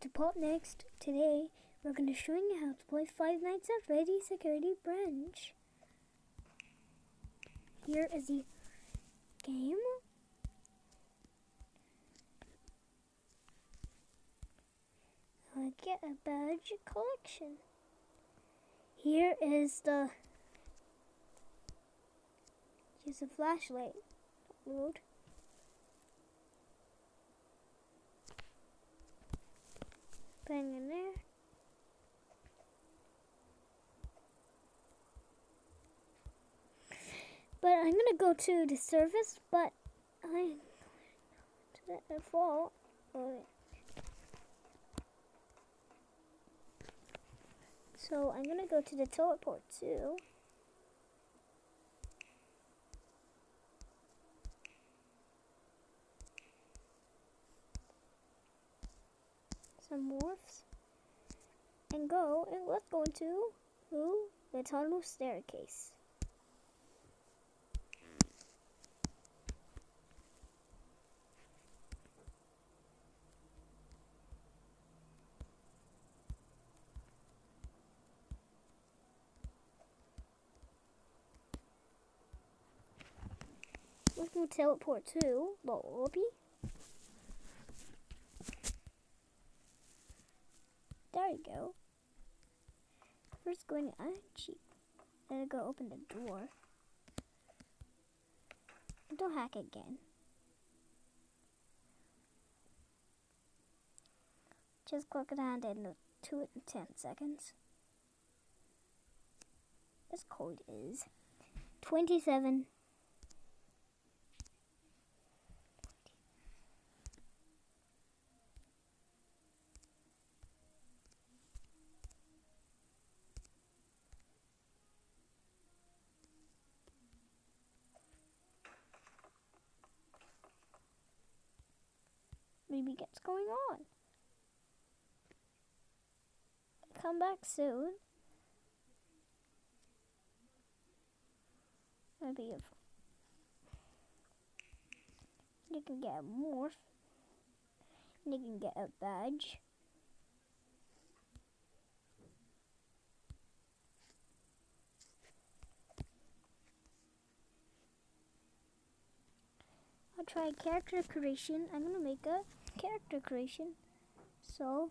to Pop Next. Today we're going to show you how to play Five Nights at Freddy's Security Branch. Here is the game. Get a badge collection. Here is the use a flashlight. Load. Putting in there. But I'm gonna go to the surface, but I'm to the fall. So I'm gonna go to the teleport too. Some morphs. And go, and let's go into the tunnel staircase. Let's go teleport to the lobby. There you go. First going cheap. Then go open the door. Don't hack again. Just click it on and do it in 10 seconds. This code is 27. Maybe what's going on. Come back soon. Maybe if you can get a morph, you can get a badge. I'll try character creation. I'm gonna make a character creation. So